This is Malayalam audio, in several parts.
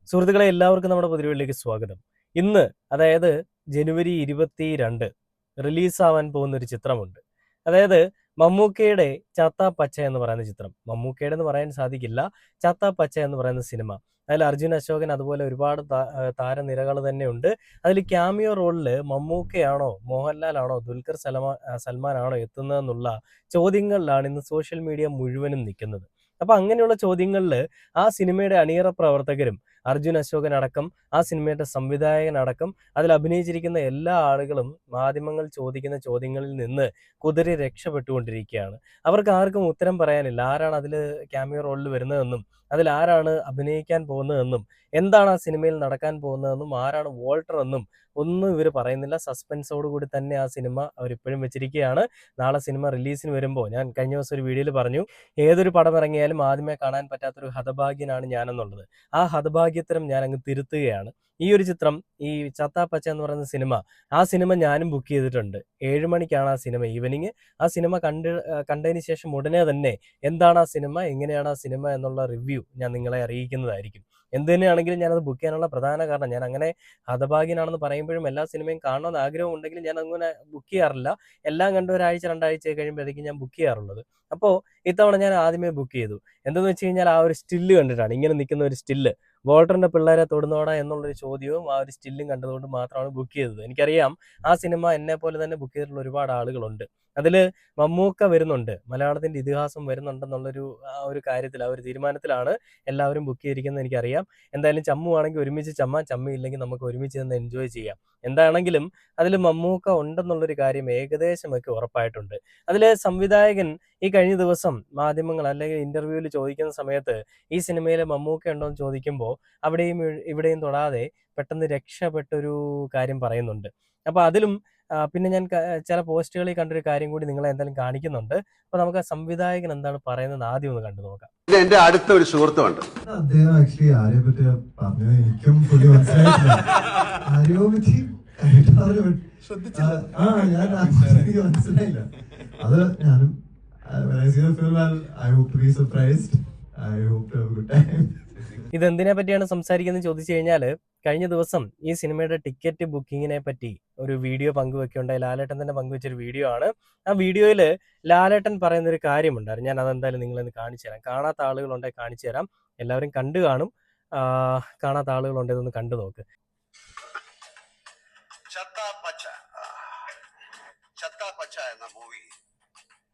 സുഹൃത്തുക്കളെ എല്ലാവർക്കും നമ്മുടെ പുതിയവിലേക്ക് സ്വാഗതം. ഇന്ന് അതായത് ജനുവരി 22 റിലീസാവാൻ പോകുന്ന ഒരു ചിത്രമുണ്ട്. അതായത് മമ്മൂക്കയുടെ ചാത്താ പച്ച എന്ന് പറയുന്ന ചിത്രം. മമ്മൂക്കയുടെ എന്ന് പറയാൻ സാധിക്കില്ല, ചാത്താ പച്ച എന്ന് പറയുന്ന സിനിമ. അതിൽ അർജുൻ അശോകൻ അതുപോലെ ഒരുപാട് താരനിരകൾ തന്നെ ഉണ്ട്. അതിൽ ക്യാമിയോ റോളിൽ മമ്മൂക്കയാണോ മോഹൻലാലാണോ സൽമാനാണോ എത്തുന്നതെന്നുള്ള ചോദ്യങ്ങളിലാണ് ഇന്ന് സോഷ്യൽ മീഡിയ മുഴുവനും നിൽക്കുന്നത്. അപ്പൊ അങ്ങനെയുള്ള ചോദ്യങ്ങളിൽ ആ സിനിമയുടെ അണിയറ പ്രവർത്തകരും അർജുൻ അശോകൻ അടക്കം ആ സിനിമയുടെ സംവിധായകനടക്കം അതിൽ അഭിനയിച്ചിരിക്കുന്ന എല്ലാ ആളുകളും മാധ്യമങ്ങൾ ചോദിക്കുന്ന ചോദ്യങ്ങളിൽ നിന്ന് കുതറി രക്ഷപ്പെട്ടുകൊണ്ടിരിക്കുകയാണ്. അവർക്ക് ആർക്കും ഉത്തരം പറയാനില്ല. ആരാണ് അതിൽ ക്യാമിയോ റോളിൽ വരുന്നതെന്നും അതിൽ ആരാണ് അഭിനയിക്കാൻ പോകുന്നതെന്നും എന്താണ് ആ സിനിമയിൽ നടക്കാൻ പോകുന്നതെന്നും ആരാണ് വോൾട്ടർ എന്നും ഒന്നും ഇവർ പറയുന്നില്ല. സസ്പെൻസോട് കൂടി തന്നെ ആ സിനിമ അവരിപ്പോഴും വെച്ചിരിക്കുകയാണ്. നാളെ സിനിമ റിലീസിന് വരുമ്പോൾ ഞാൻ കഴിഞ്ഞ ദിവസം ഒരു വീഡിയോയിൽ പറഞ്ഞു, ഏതൊരു പടം ഇറങ്ങിയാലും ആദ്യമേ കാണാൻ പറ്റാത്തൊരു ഹതഭാഗ്യനാണ് ഞാനെന്നുള്ളത്. ആ ഹതഭാഗ്യത്തരം ഞാൻ അങ്ങ് തിരുത്തുകയാണ്. ഈ ഒരു ചിത്രം, ഈ ചത്താ പച്ച എന്ന് പറയുന്ന സിനിമ, ആ സിനിമ ഞാനും ബുക്ക് ചെയ്തിട്ടുണ്ട്. 7 മണിക്കാണ് ആ സിനിമ, ഈവനിങ്. ആ സിനിമ കണ്ടതിന് ശേഷം ഉടനെ തന്നെ എന്താണ് ആ സിനിമ, എങ്ങനെയാണ് ആ സിനിമ എന്നുള്ള റിവ്യൂ ഞാൻ നിങ്ങളെ അറിയിക്കുന്നതായിരിക്കും. എന്ത് തന്നെയാണെങ്കിലും ഞാനത് ബുക്ക് ചെയ്യാനുള്ള പ്രധാന കാരണം, ഞാൻ അങ്ങനെ ഹതഭാഗ്യനാണെന്ന് പറയുമ്പോഴും എല്ലാ സിനിമയും കാണണമെന്ന് ആഗ്രഹം ഉണ്ടെങ്കിലും ഞാൻ അങ്ങനെ ബുക്ക് ചെയ്യാറില്ല. എല്ലാം കണ്ട് ഒരാഴ്ച 2 ആഴ്ച കഴിയുമ്പോഴത്തേക്കും ഞാൻ ബുക്ക് ചെയ്യാറുള്ളത്. അപ്പോൾ ഇത്തവണ ഞാൻ ആദ്യമേ ബുക്ക് ചെയ്തു. എന്തെന്ന് വെച്ച് കഴിഞ്ഞാൽ ആ ഒരു സ്റ്റില്ല് കണ്ടിട്ടാണ്, ഇങ്ങനെ നിൽക്കുന്ന ഒരു സ്റ്റില്ല്, വോൾട്ടറിന്റെ പിള്ളേരെ തൊടുന്നോടാ എന്നുള്ളൊരു ചോദ്യവും ആ ഒരു സ്റ്റില്ലും കണ്ടതുകൊണ്ട് മാത്രമാണ് ബുക്ക് ചെയ്തത്. എനിക്കറിയാം ആ സിനിമ എന്നെ പോലെ തന്നെ ബുക്ക് ചെയ്തിട്ടുള്ള ഒരുപാട് ആളുകളുണ്ട്. അതിൽ മമ്മൂക്ക വരുന്നുണ്ട്, മലയാളത്തിന്റെ ഇതിഹാസം വരുന്നുണ്ടെന്നുള്ളൊരു ആ ഒരു കാര്യത്തിൽ, ആ ഒരു തീരുമാനത്തിലാണ് എല്ലാവരും ബുക്ക് ചെയ്തിരിക്കുന്നത് എനിക്കറിയാം. എന്തായാലും ചമ്മുവാണെങ്കിൽ ഒരുമിച്ച് ചമ്മാം, ചമ്മയില്ലെങ്കിൽ നമുക്ക് ഒരുമിച്ച് നിന്ന് എൻജോയ് ചെയ്യാം. എന്താണെങ്കിലും അതിൽ മമ്മൂക്ക ഉണ്ടെന്നുള്ളൊരു കാര്യം ഏകദേശമൊക്കെ ഉറപ്പായിട്ടുണ്ട്. അതിലെ സംവിധായകൻ ഈ കഴിഞ്ഞ ദിവസം മാധ്യമങ്ങൾ അല്ലെങ്കിൽ ഇന്റർവ്യൂവിൽ ചോദിക്കുന്ന സമയത്ത് ഈ സിനിമയിൽ മമ്മൂക്ക ഉണ്ടോ എന്ന് ചോദിക്കുമ്പോൾ അവിടെയും ഇവിടെയും തൊടാതെ പെട്ടെന്ന് രക്ഷപ്പെട്ടൊരു കാര്യം പറയുന്നുണ്ട്. അപ്പൊ അതിലും പിന്നെ ഞാൻ ചില പോസ്റ്റുകളിൽ കണ്ടൊരു കാര്യം കൂടി നിങ്ങളെ എന്തായാലും കാണിക്കുന്നുണ്ട്. അപ്പൊ നമുക്ക് ആ സംവിധായകൻ എന്താണ് പറയുന്നത് ആദ്യം ഒന്ന് കണ്ടു നോക്കാം. ഇത് എന്റെ അടുത്ത ഒരു സുഹൃത്തുമുണ്ട്. അദ്ദേഹം ആക്ച്വലി ആരെ പറ്റി പറഞ്ഞത് എനിക്കും പുള്ളി മനസ്സിലായിട്ടില്ല. ആരെയോ പറ്റി ഞാൻ എനിക്ക് മനസ്സിലായില്ല. അത് ഞാനും ഇതെന്തിനെ പറ്റിയാണ് സംസാരിക്കുന്നത് ചോദിച്ചു കഴിഞ്ഞാൽ, കഴിഞ്ഞ ദിവസം ഈ സിനിമയുടെ ടിക്കറ്റ് ബുക്കിങ്ങിനെ പറ്റി ഒരു വീഡിയോ പങ്കുവെക്കുകയുണ്ടായി. ലാലേട്ടൻ തന്നെ പങ്കുവെച്ചൊരു വീഡിയോ ആണ്. ആ വീഡിയോയിൽ ലാലേട്ടൻ പറയുന്ന ഒരു കാര്യമുണ്ടായിരുന്നു. ഞാൻ അതെന്തായാലും നിങ്ങളൊന്ന് കാണിച്ചു തരാം. കാണാത്ത ആളുകളുണ്ടെങ്കിൽ കാണിച്ചു തരാം. എല്ലാവരും കണ്ടു കാണും. കാണാത്ത ആളുകളുണ്ടെങ്കിൽ ഒന്ന് കണ്ടു നോക്ക്. ചത്താ പച്ച എന്ന മൂവി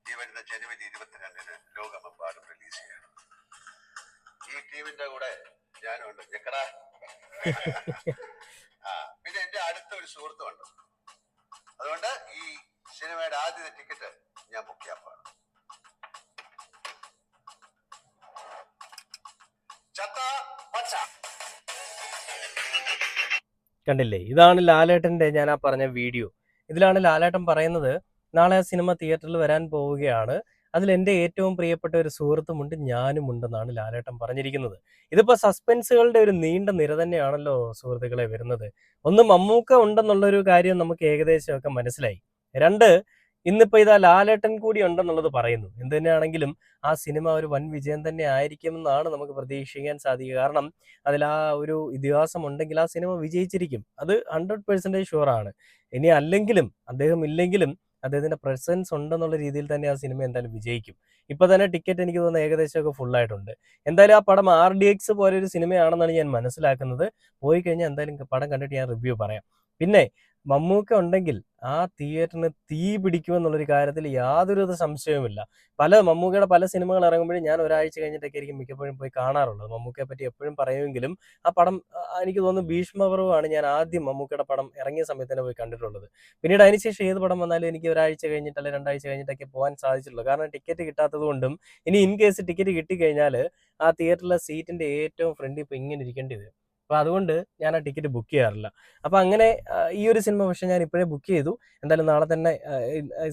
ഈ വരുന്ന ജനുവരി 22 ലോകമെമ്പാടും റിലീസ് ചെയ്യണം. ഈ ടീമിന്റെ കൂടെ ഞാനുണ്ട്. ഞെക്കടാ. പിന്നെ എന്റെ അടുത്ത ഒരു സുഹൃത്തുമുണ്ട്. അതുകൊണ്ട് ഈ സിനിമയുടെ ആദ്യത്തെ ടിക്കറ്റ് ഞാൻ ബുക്ക് ചെയ്യാൻ പോകണം. ചത്താ പച്ച. കണ്ടില്ലേ, ഇതാണ് ലാലേട്ടന്റെ ഞാൻ ആ പറഞ്ഞ വീഡിയോ. ഇതിലാണ് ലാലേട്ടൻ പറയുന്നത്, നാളെ ആ സിനിമ തിയേറ്ററിൽ വരാൻ പോവുകയാണ്, അതിൽ എൻ്റെ ഏറ്റവും പ്രിയപ്പെട്ട ഒരു സുഹൃത്തുമുണ്ട്, ഞാനും ഉണ്ടെന്നാണ് ലാലേട്ടൻ പറഞ്ഞിരിക്കുന്നത്. ഇതിപ്പോ സസ്പെൻസുകളുടെ ഒരു നീണ്ട നിര തന്നെയാണല്ലോ സുഹൃത്തുക്കളെ വരുന്നത്. ഒന്ന്, മമ്മൂക്ക ഉണ്ടെന്നുള്ളൊരു കാര്യം നമുക്ക് ഏകദേശമൊക്കെ മനസ്സിലായി. 2, ഇന്നിപ്പോ ഇതാ ലാലേട്ടൻ കൂടി ഉണ്ടെന്നുള്ളത് പറയുന്നു. എന്ത് തന്നെയാണെങ്കിലും ആ സിനിമ ഒരു വൻ വിജയം തന്നെ ആയിരിക്കുമെന്നാണ് നമുക്ക് പ്രതീക്ഷിക്കാൻ സാധിക്കുക. കാരണം അതിൽ ആ ഒരു ഇതിഹാസം ഉണ്ടെങ്കിൽ ആ സിനിമ വിജയിച്ചിരിക്കും. അത് 100% ഷുവറാണ്. ഇനി അല്ലെങ്കിലും അദ്ദേഹം ഇല്ലെങ്കിലും അദ്ദേഹത്തിന്റെ പ്രസൻസ് ഉണ്ടെന്നുള്ള രീതിയിൽ തന്നെ ആ സിനിമ എന്തായാലും വിജയിക്കും. ഇപ്പൊ തന്നെ ടിക്കറ്റ് എനിക്ക് തോന്നുന്നു ഏകദേശമൊക്കെ ഫുൾ ആയിട്ടുണ്ട്. എന്തായാലും ആ പടം RDX പോലെ ഒരു സിനിമയാണെന്നാണ് ഞാൻ മനസ്സിലാക്കുന്നത്. പോയി കഴിഞ്ഞാൽ എന്തായാലും പടം കണ്ടിട്ട് ഞാൻ റിവ്യൂ പറയാം. പിന്നെ മമ്മൂക്ക ഉണ്ടെങ്കിൽ ആ തിയേറ്ററിന് തീ പിടിക്കുമെന്നുള്ളൊരു കാര്യത്തിൽ യാതൊരുവിധ സംശയവുമില്ല. മമ്മൂക്കയുടെ പല സിനിമകൾ ഇറങ്ങുമ്പോഴും ഞാൻ ഒരാഴ്ച കഴിഞ്ഞിട്ടൊക്കെ ആയിരിക്കും മിക്കപ്പോഴും പോയി കാണാറുള്ളത്. മമ്മൂക്കയെ പറ്റി എപ്പോഴും പറയുമെങ്കിലും ആ പടം എനിക്ക് തോന്നുന്നു ഭീഷ്മപർവ്വമാണ് ഞാൻ ആദ്യം മമ്മൂക്കയുടെ പടം ഇറങ്ങിയ സമയത്ത് തന്നെ പോയി കണ്ടിട്ടുള്ളത്. പിന്നീട് അതിനുശേഷം ഏത് പടം വന്നാലും എനിക്ക് ഒരാഴ്ച കഴിഞ്ഞിട്ട് അല്ലെങ്കിൽ 2 ആഴ്ച കഴിഞ്ഞിട്ടൊക്കെ പോകാൻ സാധിച്ചിട്ടുള്ളൂ. കാരണം ടിക്കറ്റ് കിട്ടാത്തത് കൊണ്ടും, ഇനി ഇൻ കേസ് ടിക്കറ്റ് കിട്ടിക്കഴിഞ്ഞാൽ ആ തിയേറ്ററിലെ സീറ്റിന്റെ ഏറ്റവും ഫ്രണ്ടിൽ ഇപ്പോൾ ഇങ്ങനെ ഇരിക്കേണ്ടി വരും. അപ്പൊ അതുകൊണ്ട് ഞാൻ ആ ടിക്കറ്റ് ബുക്ക് ചെയ്യാറില്ല. അപ്പൊ അങ്ങനെ ഈ ഒരു സിനിമ പക്ഷെ ഞാൻ ഇപ്പോഴേ ബുക്ക് ചെയ്തു. എന്തായാലും നാളെ തന്നെ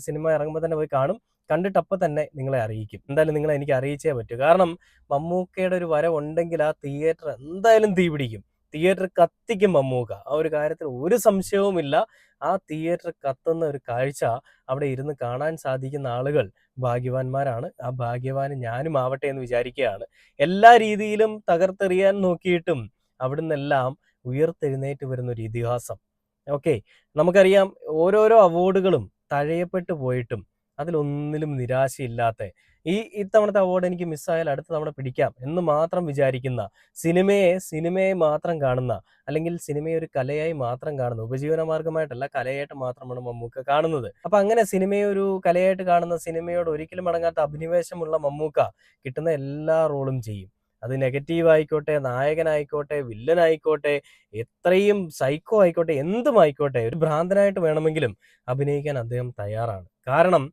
സിനിമ ഇറങ്ങുമ്പോൾ തന്നെ പോയി കാണും. കണ്ടിട്ട് അപ്പം തന്നെ നിങ്ങളെ അറിയിക്കും. എന്തായാലും നിങ്ങളെ എനിക്ക് അറിയിച്ചേ പറ്റൂ. കാരണം മമ്മൂക്കയുടെ ഒരു വരവുണ്ടെങ്കിൽ ആ തിയേറ്റർ എന്തായാലും തീ പിടിക്കും. തിയേറ്റർ കത്തിക്കും മമ്മൂക്ക. ആ ഒരു കാര്യത്തിൽ ഒരു സംശയവുമില്ല. ആ തിയേറ്റർ കത്തുന്ന ഒരു കാഴ്ച അവിടെ ഇരുന്ന് കാണാൻ സാധിക്കുന്ന ആളുകൾ ഭാഗ്യവാന്മാരാണ്. ആ ഭാഗ്യവാന് ഞാനും ആവട്ടെ എന്ന് വിചാരിക്കുകയാണ്. എല്ലാ രീതിയിലും തകർത്തെറിയാൻ നോക്കിയിട്ടും അവിടുന്നെല്ലാം ഉയർത്തെഴുന്നേറ്റ് വരുന്ന ഒരു ഇതിഹാസം. ഓക്കെ, നമുക്കറിയാം ഓരോരോ അവാർഡുകളും തഴയപ്പെട്ടു പോയിട്ടും അതിലൊന്നിലും നിരാശയില്ലാത്ത, ഇത്തവണത്തെ അവാർഡ് എനിക്ക് മിസ്സായാൽ അടുത്ത തവണ പിടിക്കാം എന്ന് മാത്രം വിചാരിക്കുന്ന, സിനിമയെ മാത്രം കാണുന്ന, അല്ലെങ്കിൽ സിനിമയെ ഒരു കലയായി മാത്രം കാണുന്ന, ഉപജീവന മാർഗമായിട്ടല്ല കലയായിട്ട് മാത്രമാണ് മമ്മൂക്ക കാണുന്നത്. അപ്പൊ അങ്ങനെ സിനിമയെ ഒരു കലയായിട്ട് കാണുന്ന, സിനിമയോട് ഒരിക്കലും അടങ്ങാത്ത അഭിനിവേശമുള്ള മമ്മൂക്ക കിട്ടുന്ന എല്ലാ റോളും ചെയ്യും. അത് നെഗറ്റീവ് ആയിക്കോട്ടെ, നായകനായിക്കോട്ടെ, വില്ലനായിക്കോട്ടെ, എത്രയും സൈക്കോ ആയിക്കോട്ടെ, എന്തുമായിക്കോട്ടെ, ഒരു ഭ്രാന്തനായിട്ട് വേണമെങ്കിലും അഭിനയിക്കാൻ അദ്ദേഹം തയ്യാറാണ്. കാരണം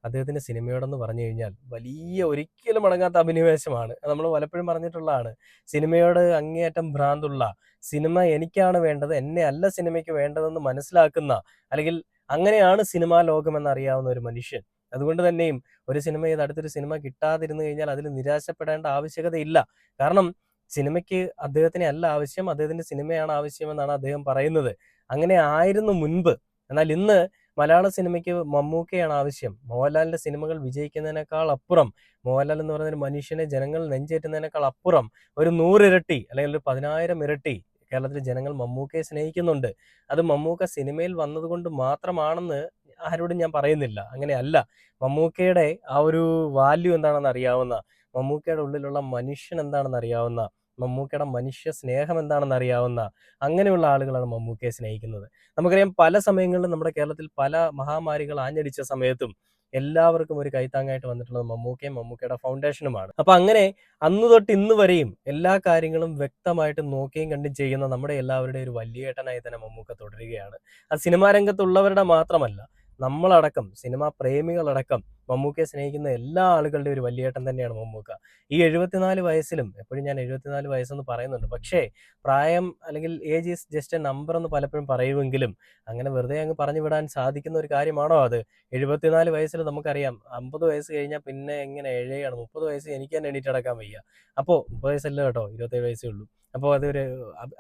അദ്ദേഹത്തിന്റെ സിനിമയോടെന്ന് പറഞ്ഞു കഴിഞ്ഞാൽ വലിയ, ഒരിക്കലും അടങ്ങാത്ത അഭിനിവേശമാണ്. നമ്മൾ പലപ്പോഴും പറഞ്ഞിട്ടുള്ളതാണ്. സിനിമയോട് അങ്ങേയറ്റം ഭ്രാന്തുള്ള, സിനിമ എനിക്കാണ് വേണ്ടത്, എന്നെ അല്ല സിനിമയ്ക്ക് വേണ്ടതെന്ന് മനസ്സിലാക്കുന്ന, അല്ലെങ്കിൽ അങ്ങനെയാണ് സിനിമാ ലോകം എന്നറിയാവുന്ന ഒരു മനുഷ്യൻ. അതുകൊണ്ട് തന്നെയും ഒരു സിനിമ ചെയ്ത് അടുത്തൊരു സിനിമ കിട്ടാതിരുന്നു കഴിഞ്ഞാൽ അതിൽ നിരാശപ്പെടേണ്ട ആവശ്യകതയില്ല. കാരണം സിനിമയ്ക്ക് അദ്ദേഹത്തിനെ അല്ല ആവശ്യം, അദ്ദേഹത്തിന്റെ സിനിമയാണ് ആവശ്യമെന്നാണ് അദ്ദേഹം പറയുന്നത്. അങ്ങനെ ആയിരുന്നു മുൻപ്. എന്നാൽ ഇന്ന് മലയാള സിനിമയ്ക്ക് മമ്മൂക്കയാണ് ആവശ്യം. മോഹൻലാലിന്റെ സിനിമകൾ വിജയിക്കുന്നതിനേക്കാൾ അപ്പുറം, മോഹൻലാൽ എന്ന് പറയുന്ന ഒരു മനുഷ്യനെ ജനങ്ങൾ നെഞ്ചേറ്റുന്നതിനേക്കാൾ അപ്പുറം ഒരു 100 ഇരട്ടി അല്ലെങ്കിൽ ഒരു 10,000 ഇരട്ടി കേരളത്തിലെ ജനങ്ങൾ മമ്മൂക്കയെ സ്നേഹിക്കുന്നുണ്ട്. അത് മമ്മൂക്ക സിനിമയിൽ വന്നതുകൊണ്ട് മാത്രമാണെന്ന് ആരോടും ഞാൻ പറയുന്നില്ല. അങ്ങനെയല്ല. മമ്മൂക്കയുടെ ആ ഒരു വാല്യൂ എന്താണെന്ന് അറിയാവുന്ന, മമ്മൂക്കയുടെ ഉള്ളിലുള്ള മനുഷ്യൻ എന്താണെന്ന് അറിയാവുന്ന, മമ്മൂക്കയുടെ മനുഷ്യ സ്നേഹം എന്താണെന്ന് അറിയാവുന്ന അങ്ങനെയുള്ള ആളുകളാണ് മമ്മൂക്കയെ സ്നേഹിക്കുന്നത്. നമുക്കറിയാം, പല സമയങ്ങളിലും നമ്മുടെ കേരളത്തിൽ പല മഹാമാരികൾ ആഞ്ഞടിച്ച സമയത്തും എല്ലാവർക്കും ഒരു കൈത്താങ്ങായിട്ട് വന്നിട്ടുള്ളത് മമ്മൂക്കയും മമ്മൂക്കയുടെ ഫൗണ്ടേഷനുമാണ്. അപ്പൊ അങ്ങനെ അന്ന് തൊട്ട് ഇന്ന് വരെയും എല്ലാ കാര്യങ്ങളും വ്യക്തമായിട്ട് നോക്കുകയും കണ്ടും ചെയ്യുന്ന നമ്മുടെ എല്ലാവരുടെയും ഒരു വലിയേട്ടനായി തന്നെ മമ്മൂക്ക തുടരുകയാണ്. അത് സിനിമാ രംഗത്തുള്ളവരുടെ മാത്രമല്ല, നമ്മളടക്കം, സിനിമാ പ്രേമികളടക്കം മമ്മൂക്കയെ സ്നേഹിക്കുന്ന എല്ലാ ആളുകളുടെയും ഒരു വലിയേട്ടൻ തന്നെയാണ് മമ്മൂക്ക. ഈ 74 വയസ്സിലും, എപ്പോഴും ഞാൻ 74 വയസ്സെന്ന് പറയുന്നുണ്ട്, പക്ഷേ പ്രായം അല്ലെങ്കിൽ age is just A number എന്ന് പലപ്പോഴും പറയുമെങ്കിലും അങ്ങനെ വെറുതെ അങ്ങ് പറഞ്ഞു വിടാൻ സാധിക്കുന്ന ഒരു കാര്യമാണോ അത്? 74 വയസ്സിൽ നമുക്കറിയാം 50 വയസ്സ് കഴിഞ്ഞാൽ പിന്നെ എങ്ങനെ എഴയാണ്. 30 വയസ്സ് എനിക്ക് തന്നെ എണീറ്റ് നടക്കാൻ വയ്യ. അപ്പോൾ 30 വയസ്സല്ല കേട്ടോ, 27 വയസ്സേ ഉള്ളൂ. അപ്പോൾ അതൊരു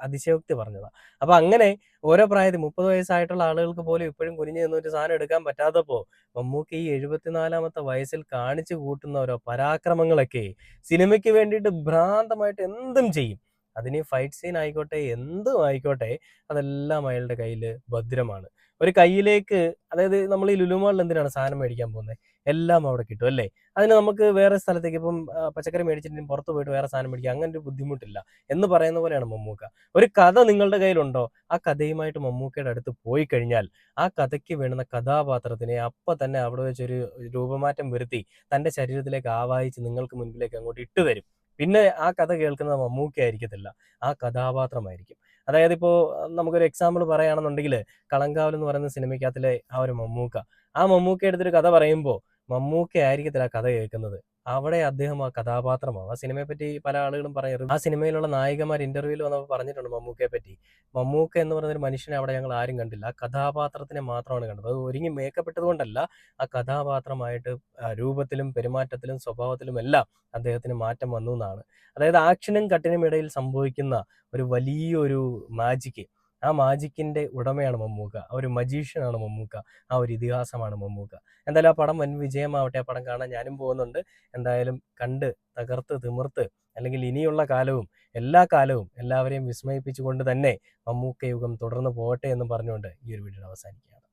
അതിശയോക്തി പറഞ്ഞതാണ്. അപ്പോൾ അങ്ങനെ ഓരോ പ്രായത്തിൽ 30 വയസ്സായിട്ടുള്ള ആളുകൾക്ക് പോലും ഇപ്പോഴും കുനിഞ്ഞു നിന്നൊരു സാധനം എടുക്കാൻ പറ്റാത്തപ്പോൾ മമ്മൂക്ക ഈ 74-ാമത്തെ വയസ്സിൽ കാണിച്ചു കൂട്ടുന്ന ഓരോ പരാക്രമങ്ങളൊക്കെ സിനിമയ്ക്ക് വേണ്ടിയിട്ട് ഭ്രാന്തമായിട്ട് എന്തും ചെയ്യും. അതിന് ഫൈറ്റ് സീൻ ആയിക്കോട്ടെ, എന്തും ആയിക്കോട്ടെ, അതെല്ലാം അയാളുടെ കയ്യിൽ ഭദ്രമാണ്. ഒരു കയ്യിലേക്ക്, അതായത് നമ്മൾ ഈ ലുലുമാളിൽ എന്തിനാണ് സാധനം മേടിക്കാൻ പോകുന്നത്? എല്ലാം അവിടെ കിട്ടും അല്ലേ? അതിന് നമുക്ക് വേറെ സ്ഥലത്തേക്ക് ഇപ്പം പച്ചക്കറി മേടിച്ചിട്ട് പുറത്ത് പോയിട്ട് വേറെ സാധനം മേടിക്കുക, അങ്ങനെ ഒരു ബുദ്ധിമുട്ടില്ല എന്ന് പറയുന്ന പോലെയാണ് മമ്മൂക്ക. ഒരു കഥ നിങ്ങളുടെ കയ്യിലുണ്ടോ, ആ കഥയുമായിട്ട് മമ്മൂക്കയുടെ അടുത്ത് പോയി കഴിഞ്ഞാൽ ആ കഥയ്ക്ക് വേണ്ടുന്ന കഥാപാത്രത്തിനെ അപ്പം തന്നെ അവിടെ വെച്ചൊരു രൂപമാറ്റം വരുത്തി തൻ്റെ ശരീരത്തിലേക്ക് ആവാഹിച്ച് നിങ്ങൾക്ക് മുൻപിലേക്ക് അങ്ങോട്ട് ഇട്ട് തരും. പിന്നെ ആ കഥ കേൾക്കുന്നത് മമ്മൂക്ക ആയിരിക്കത്തില്ല, ആ കഥാപാത്രമായിരിക്കും. അതായത് ഇപ്പോൾ നമുക്കൊരു എക്സാമ്പിൾ പറയുകയാണെന്നുണ്ടെങ്കിൽ, കളങ്കാവൽ എന്ന് പറയുന്ന സിനിമയ്ക്കകത്തിലെ ആ ഒരു മമ്മൂക്ക, ആ മമ്മൂക്ക എടുത്തൊരു കഥ പറയുമ്പോൾ മമ്മൂക്ക ആയിരിക്കത്തില്ല ആ കഥ കേൾക്കുന്നത്, അവിടെ അദ്ദേഹം ആ കഥാപാത്രമാവും. ആ സിനിമയെ പറ്റി പല ആളുകളും പറയും, ആ സിനിമയിലുള്ള നായികമാർ ഇന്റർവ്യൂവിൽ വന്നപ്പോൾ പറഞ്ഞിട്ടുണ്ട് മമ്മൂക്കയെ പറ്റി, മമ്മൂക്ക എന്ന് പറയുന്നൊരു മനുഷ്യനെ അവിടെ ഞങ്ങൾ ആരും കണ്ടില്ല, ആ കഥാപാത്രത്തിനെ മാത്രമാണ് കണ്ടത്. അത് ഒരുങ്ങി മേക്കപ്പെട്ടത് കൊണ്ടല്ല, ആ കഥാപാത്രമായിട്ട് രൂപത്തിലും പെരുമാറ്റത്തിലും സ്വഭാവത്തിലും എല്ലാം അദ്ദേഹത്തിന് മാറ്റം വന്നു എന്നാണ്. അതായത് ആക്ഷനും കട്ടിനും ഇടയിൽ സംഭവിക്കുന്ന ഒരു വലിയൊരു മാജിക്ക്, ആ മാജിക്കിന്റെ ഉടമയാണ് മമ്മൂക്ക, ആ ഒരു മജീഷ്യനാണ് മമ്മൂക്ക, ആ ഒരു ഇതിഹാസമാണ് മമ്മൂക്ക. എന്തായാലും ആ പടം വൻ വിജയമാവട്ടെ. ആ പടം കാണാൻ ഞാനും പോകുന്നുണ്ട്. എന്തായാലും കണ്ട് തകർത്ത് തിമിർത്ത്, അല്ലെങ്കിൽ ഇനിയുള്ള കാലവും എല്ലാ കാലവും എല്ലാവരെയും വിസ്മയിപ്പിച്ചുകൊണ്ട് തന്നെ മമ്മൂക്ക യുഗം തുടർന്ന് പോകട്ടെ എന്ന് പറഞ്ഞുകൊണ്ട് ഈ ഒരു വീഡിയോ അവസാനിക്കുകയാണ്.